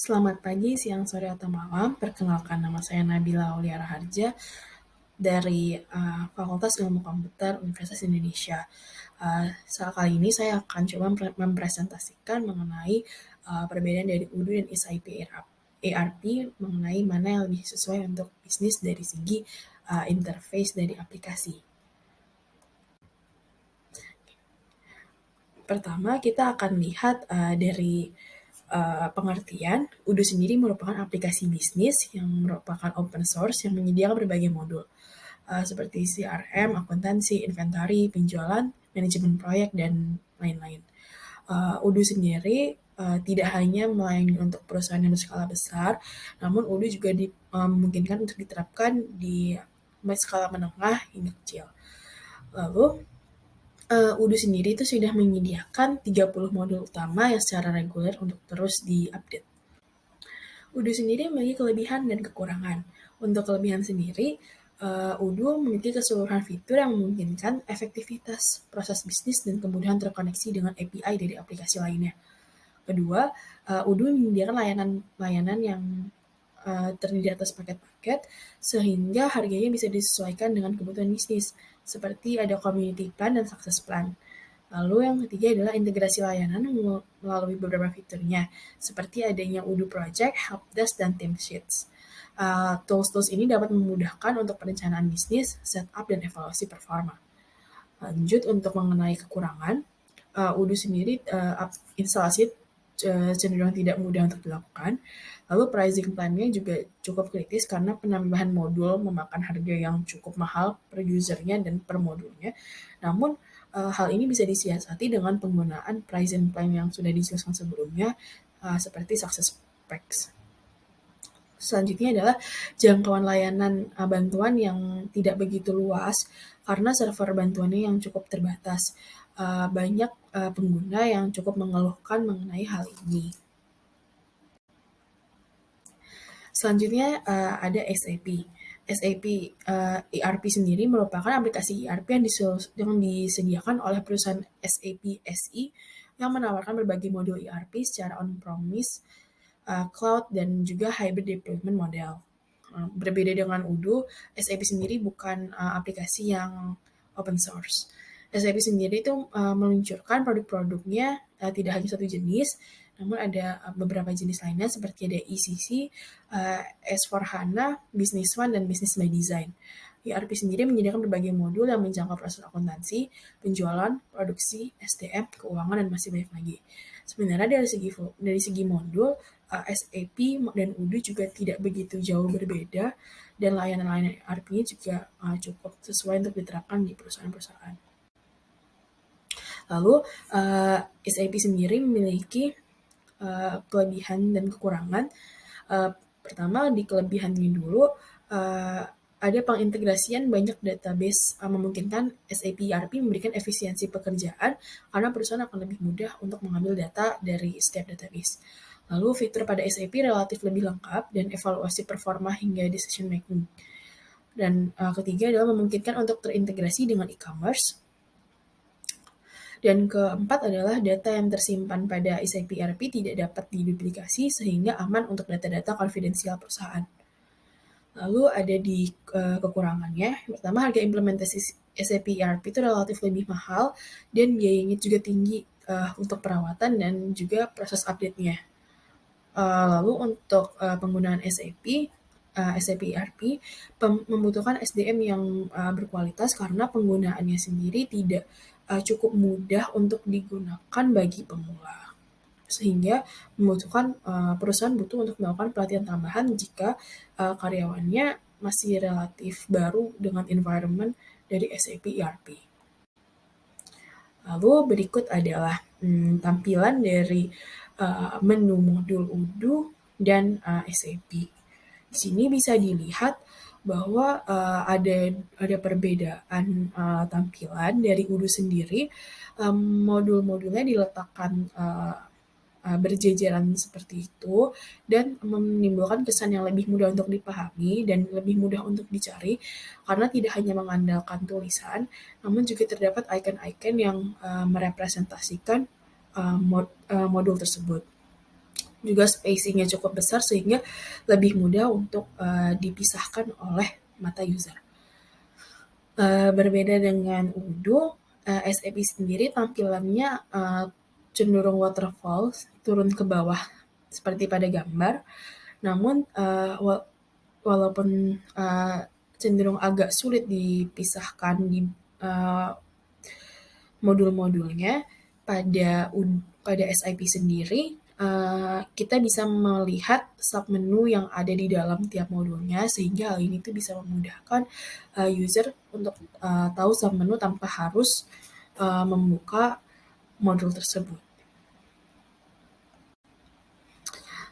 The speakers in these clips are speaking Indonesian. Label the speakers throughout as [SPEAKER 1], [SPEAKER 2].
[SPEAKER 1] Selamat pagi, siang, sore, atau malam. Perkenalkan, nama saya Nabila Aulia Raharja dari Fakultas Ilmu Komputer Universitas Indonesia. Saat kali ini saya akan coba mempresentasikan mengenai perbedaan dari UDU dan SIP ERP mengenai mana yang lebih sesuai untuk bisnis dari segi interface dari aplikasi. Pertama, kita akan lihat dari pengertian. UDU sendiri merupakan aplikasi bisnis yang merupakan open source yang menyediakan berbagai modul seperti CRM, akuntansi, inventory, penjualan, manajemen proyek, dan lain-lain. UDU sendiri tidak hanya melayani untuk perusahaan yang berskala besar, namun UDU juga memungkinkan untuk diterapkan di skala menengah hingga kecil. Lalu UDU sendiri itu sudah menyediakan 30 modul utama yang secara reguler untuk terus diupdate. UDU sendiri memiliki kelebihan dan kekurangan. Untuk kelebihan sendiri, UDU memiliki keseluruhan fitur yang memungkinkan efektivitas proses bisnis dan kemudahan terkoneksi dengan API dari aplikasi lainnya. Kedua, UDU menyediakan layanan yang terdiri atas paket-paket, sehingga harganya bisa disesuaikan dengan kebutuhan bisnis, seperti ada community plan dan success plan. Lalu yang ketiga adalah integrasi layanan melalui beberapa fiturnya, seperti adanya UDU Project, Helpdesk, dan Teamsheets. Tools-tools ini dapat memudahkan untuk perencanaan bisnis, setup, dan evaluasi performa. Lanjut untuk mengenai kekurangan, UDU sendiri instalasi cenderung tidak mudah untuk dilakukan. Lalu pricing plan-nya juga cukup kritis karena penambahan modul memakan harga yang cukup mahal per usernya dan per modulnya. Namun hal ini bisa disiasati dengan penggunaan pricing plan yang sudah dijelaskan sebelumnya seperti success packs. Selanjutnya adalah jangkauan layanan bantuan yang tidak begitu luas karena server bantuannya yang cukup terbatas. Banyak pengguna yang cukup mengeluhkan mengenai hal ini. Selanjutnya ada SAP. SAP ERP sendiri merupakan aplikasi ERP yang disediakan oleh perusahaan SAP SI yang menawarkan berbagai modul ERP secara on-premise, cloud, dan juga hybrid deployment model. Berbeda dengan UDU, SAP sendiri bukan aplikasi yang open source. SAP sendiri itu meluncurkan produk-produknya tidak hanya satu jenis, namun ada beberapa jenis lainnya seperti ada ECC, S4HANA, Business One, dan Business by Design. ERP sendiri menyediakan berbagai modul yang menjangkau proses akuntansi, penjualan, produksi, SDM, keuangan, dan masih banyak lagi. Sebenarnya dari segi modul, SAP dan UDU juga tidak begitu jauh berbeda, dan layanan-layanan ERP-nya juga cukup sesuai untuk diterapkan di perusahaan-perusahaan. Lalu SAP sendiri memiliki kelebihan dan kekurangan. Pertama, di kelebihannya dulu, ada pengintegrasian banyak database memungkinkan SAP ERP memberikan efisiensi pekerjaan karena perusahaan akan lebih mudah untuk mengambil data dari setiap database. Lalu fitur pada SAP relatif lebih lengkap dan evaluasi performa hingga decision making. Dan ketiga adalah memungkinkan untuk terintegrasi dengan e-commerce. Dan keempat adalah data yang tersimpan pada SAP ERP tidak dapat diduplikasi sehingga aman untuk data-data konfidensial perusahaan. Lalu ada di kekurangannya, pertama harga implementasi SAP ERP itu relatif lebih mahal dan biayanya juga tinggi untuk perawatan dan juga proses update-nya. Lalu untuk penggunaan SAP ERP membutuhkan SDM yang berkualitas karena penggunaannya sendiri tidak cukup mudah untuk digunakan bagi pemula. Sehingga membutuhkan perusahaan butuh untuk melakukan pelatihan tambahan jika karyawannya masih relatif baru dengan environment dari SAP ERP. Lalu berikut adalah tampilan dari menu modul UDU dan SAP. Di sini bisa dilihat bahwa ada perbedaan tampilan dari UDU sendiri. Modul-modulnya diletakkan berjejeran seperti itu dan menimbulkan kesan yang lebih mudah untuk dipahami dan lebih mudah untuk dicari karena tidak hanya mengandalkan tulisan, namun juga terdapat icon-icon yang merepresentasikan modul tersebut. juga spacing-nya cukup besar sehingga lebih mudah untuk dipisahkan oleh mata user. Berbeda dengan Udo, SAP sendiri tampilannya cenderung waterfall, turun ke bawah seperti pada gambar. Namun walaupun cenderung agak sulit dipisahkan di modul-modulnya, pada SIP sendiri kita bisa melihat submenu yang ada di dalam tiap modulnya, sehingga hal ini tuh bisa memudahkan user untuk tahu submenu tanpa harus membuka modul tersebut.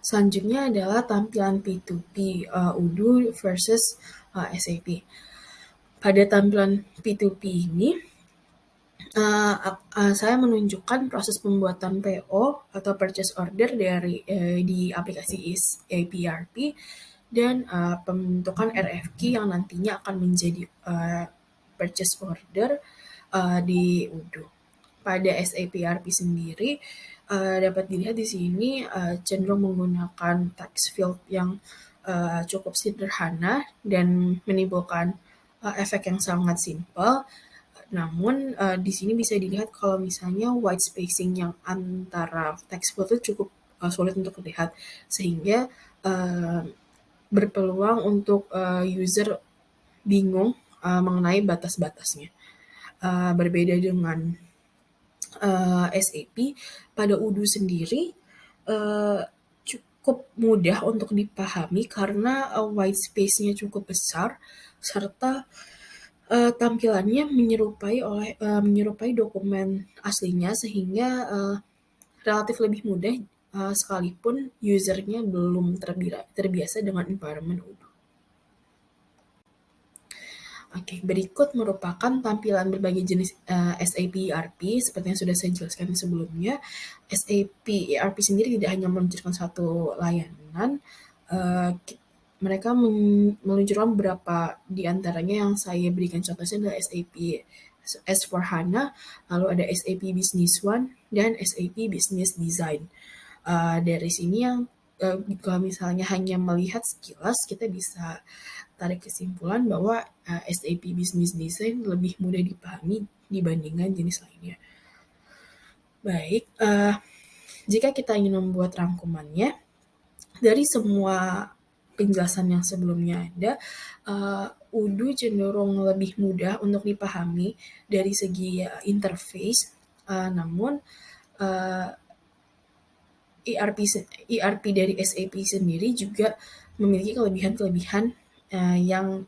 [SPEAKER 1] Selanjutnya adalah tampilan P2P, Odoo versus SAP. Pada tampilan P2P ini, saya menunjukkan proses pembuatan PO atau purchase order di aplikasi SAP ERP dan pembentukan RFQ yang nantinya akan menjadi purchase order di Odoo. Pada SAP ERP sendiri dapat dilihat di sini cenderung menggunakan text field yang cukup sederhana dan menimbulkan efek yang sangat simpel. Namun di sini bisa dilihat kalau misalnya white spacing yang antara text field itu cukup sulit untuk dilihat, sehingga berpeluang untuk user bingung mengenai batas-batasnya. Berbeda dengan SAP, pada Odoo sendiri cukup mudah untuk dipahami karena white space-nya cukup besar serta tampilannya menyerupai dokumen aslinya, sehingga relatif lebih mudah sekalipun usernya belum terbiasa dengan environment Odoo. Oke, berikut merupakan tampilan berbagai jenis SAP ERP seperti yang sudah saya jelaskan sebelumnya. SAP ERP sendiri tidak hanya meluncurkan satu layanan, mereka meluncurkan beberapa di antaranya yang saya berikan contohnya adalah SAP S/4HANA, lalu ada SAP Business One, dan SAP Business Design. Dari sini yang kalau misalnya hanya melihat sekilas, kita bisa tarik kesimpulan bahwa SAP Business Design lebih mudah dipahami dibandingkan jenis lainnya. Baik, jika kita ingin membuat rangkumannya, dari semua penjelasan yang sebelumnya ada, Odoo cenderung lebih mudah untuk dipahami dari segi interface, namun ERP dari SAP sendiri juga memiliki kelebihan-kelebihan yang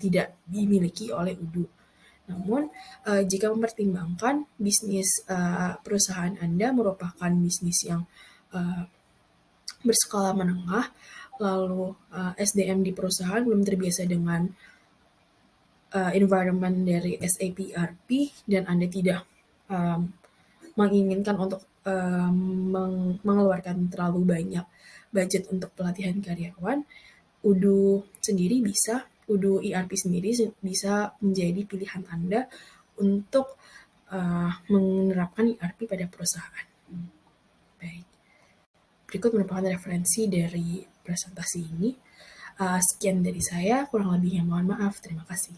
[SPEAKER 1] tidak dimiliki oleh Odoo. Namun, jika mempertimbangkan bisnis perusahaan Anda merupakan bisnis yang berskala menengah, lalu SDM di perusahaan belum terbiasa dengan environment dari SAP ERP, dan Anda tidak menginginkan untuk mengeluarkan terlalu banyak budget untuk pelatihan karyawan, Odoo ERP sendiri bisa menjadi pilihan Anda untuk menerapkan ERP pada perusahaan. Baik. Berikut merupakan referensi dari presentasi ini. Sekian dari saya, kurang lebihnya mohon maaf. Terima kasih.